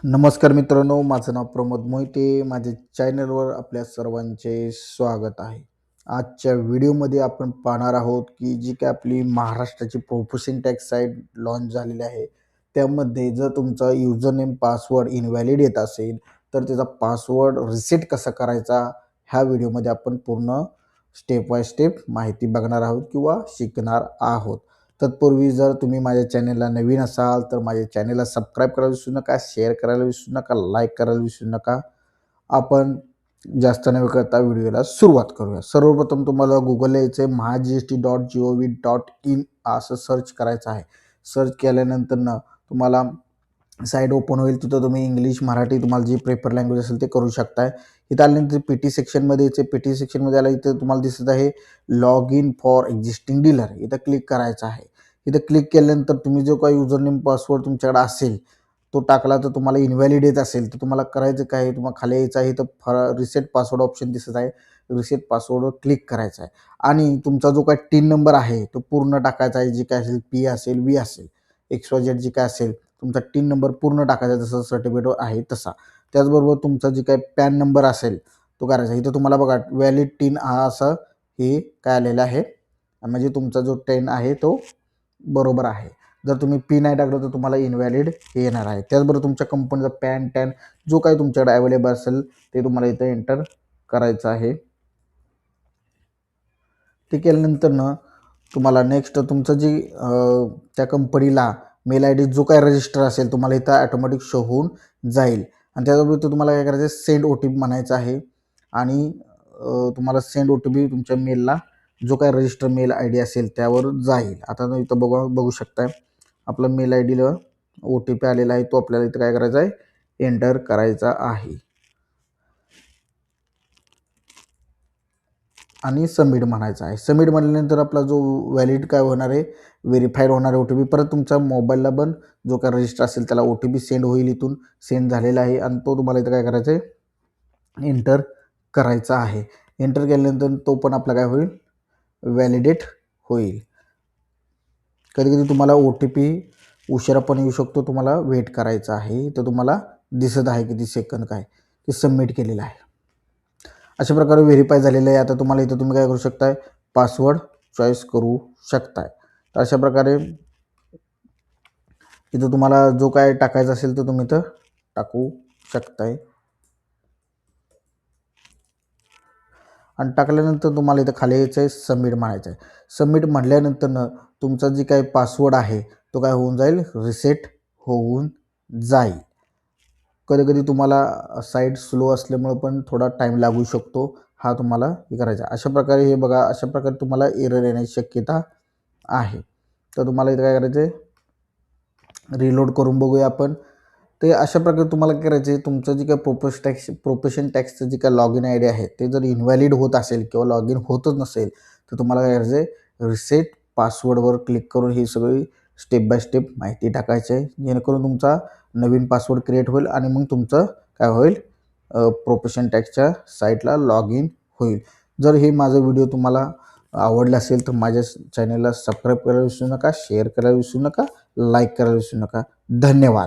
नमस्कार मित्रांनो, माझं नाव प्रमोद मोहिते. माझ्या चॅनलवर आपल्या सर्वांचे स्वागत आहे. आजच्या व्हिडिओमध्ये आपण पाहणार आहोत की जी काय आपली महाराष्ट्राची प्रोफेशन टॅक्स साईट लॉन्च झालेली आहे. त्यामध्ये जर तुमचा युजर नेम पासवर्ड इनव्हॅलिड येत असेल तर त्याचा पासवर्ड रिसेट कसा करायचा ह्या व्हिडिओमध्ये आपण पूर्ण स्टेप बाय स्टेप माहिती बघणार आहोत किंवा शिकणार आहोत. तत्पूर्वी जर तुम्ही माझ्या चॅनलला नवीन असाल तर माझ्या चॅनलला सबस्क्राईब करायला विसरू नका, शेअर करायला विसरू नका, लाईक करायला विसरू नका. आपण जास्त न करता व्हिडिओला सुरुवात करूया. सर्वप्रथम तुम्हाला गुगलला यायचं आहे, mahagst.gov.in असं सर्च करायचं आहे. सर्च केल्यानंतर तुम्हाला साईट ओपन होईल. तिथं तुम्ही इंग्लिश, मराठी तुम्हाला जी प्रेफर लँग्वेज असेल ते करू शकताय. इथं आल्यानंतर PT सेक्शनमध्ये यायचं. PT सेक्शनमध्ये आला इथं तुम्हाला दिसत आहे log in for existing dealer. इथं क्लिक करायचं आहे. इथं क्लिक केल्यानंतर तुम्ही जो काही युजर नेम पासवर्ड तुमच्याकडे असेल तो टाकला तर तुम्हाला इनव्हॅलिड येत असेल तर तुम्हाला करायचं काय आहे, तुम्हाला खाली यायचं आहे तर रिसेट पासवर्ड ऑप्शन दिसत आहे. रिसेट पासवर्डवर क्लिक करायचं आहे आणि तुमचा जो काही टीन नंबर आहे तो पूर्ण टाकायचा आहे. जे काय असेल P असेल, V असेल, XYZ जे काय असेल तुमचा टीन नंबर पूर्ण टाकायचा जसं सर्टिफिकेटवर आहे तसा. त्याचबरोबर तुमचा जे काही पॅन नंबर असेल तो करायचा. इथं तुम्हाला बघा व्हॅलिड टीन हा असं हे काय आलेलं आहे, म्हणजे तुमचा जो टेन आहे तो बरोबर आहे. जर तुम्ही P नाही टाकलं तर तुम्हाला इनव्हॅलिड हे येणार आहे. त्याचबरोबर तुमच्या कंपनीचा पॅन टॅन जो काही तुमच्याकडे अवेलेबल असेल ते तुम्हाला इथं एंटर करायचं आहे. ते केल्यानंतर तुम्हाला नेक्स्ट तुमचं जी त्या कंपनीला मेल ID जो काय रजिस्टर असेल तुम्हाला इथं ऑटोमॅटिक शो होऊन जाईल. आणि त्याचबरोबर तुम्हाला काय करायचं आहे, सेंड OTP म्हणायचं आहे आणि तुम्हाला सेंड OTP तुमच्या मेलला जो काय रजिस्टर मेल ID असेल त्यावर जाईल. आता इथं बघू शकताय आपला मेल IDला OTP आलेला आहे. तो आपल्याला इथं काय करायचा आहे, एंटर करायचा आहे आणि सबमिट म्हणायचं आहे. सबमिट म्हटल्यानंतर आपला जो व्हॅलिड काय होणार आहे, व्हेरीफाईड होणार आहे OTP. परत तुमच्या मोबाईलला पण जो काय रजिस्टर असेल त्याला OTP सेंड होईल. इथून सेंड झालेला आहे आणि तो तुम्हाला इथं काय करायचं आहे, एंटर करायचा आहे. एंटर केल्यानंतर तो पण आपला काय होईल, व्हॅलिडेट होईल. कधी कधी तुम्हाला OTP उशिरा पण येऊ शकतो. तुम्हाला वेट करायचं आहे. तर तुम्हाला दिसत आहे किती सेकंद काय ते सबमिट केलेलं आहे. अशा प्रकारे व्हेरीफाय झालेलं आहे. आता तुम्हाला इथं तुम्ही काय करू शकताय, पासवर्ड चॉईस करू शकताय. तर अशा प्रकारे इथं तुम्हाला जो काय टाकायचा असेल तो तुम्ही इथं टाकू शकताय. आणि टाकल्यानंतर तुम्हाला इथं खाली यायचं आहे, सबमिट म्हणायचं आहे. सबमिट म्हटल्यानंतर तुमचा जी काही पासवर्ड आहे तो काय होऊन जाईल, रिसेट होऊन जाईल. कधी कधी तुम्हाला साईट स्लो असल्यामुळे पण थोडा टाईम लागू शकतो. हा तुम्हाला हे करायचा. अशा प्रकारे हे बघा, अशा प्रकारे तुम्हाला एरर येण्याची शक्यता आहे. तर तुम्हाला इथं काय करायचं आहे, रिलोड करून बघूया आपण. ते अशा प्रकारे तुम्हाला करायचे आहे. तुमचं जे काही प्रोफेशन टॅक्सचं जे काही लॉग इन ID आहे ते जर इनव्हॅलिड होत असेल किंवा लॉग इन होतच नसेल तर तुम्हाला काय करायचं आहे, रिसेट पासवर्डवर क्लिक करून ही सगळी स्टेप बाय स्टेप माहिती टाकायची आहे. जेणेकरून तुमचा नवीन पासवर्ड क्रिएट होईल आणि मग तुमचं काय होईल, प्रोफेशन टॅक्सच्या साईटला लॉग इन होईल. जर हे माझं व्हिडिओ तुम्हाला आवडला असेल तर माझ्या चॅनलला सबस्क्राईब करायला विसरू नका, शेअर करायला विसरू नका, लाईक करायला विसरू नका. धन्यवाद.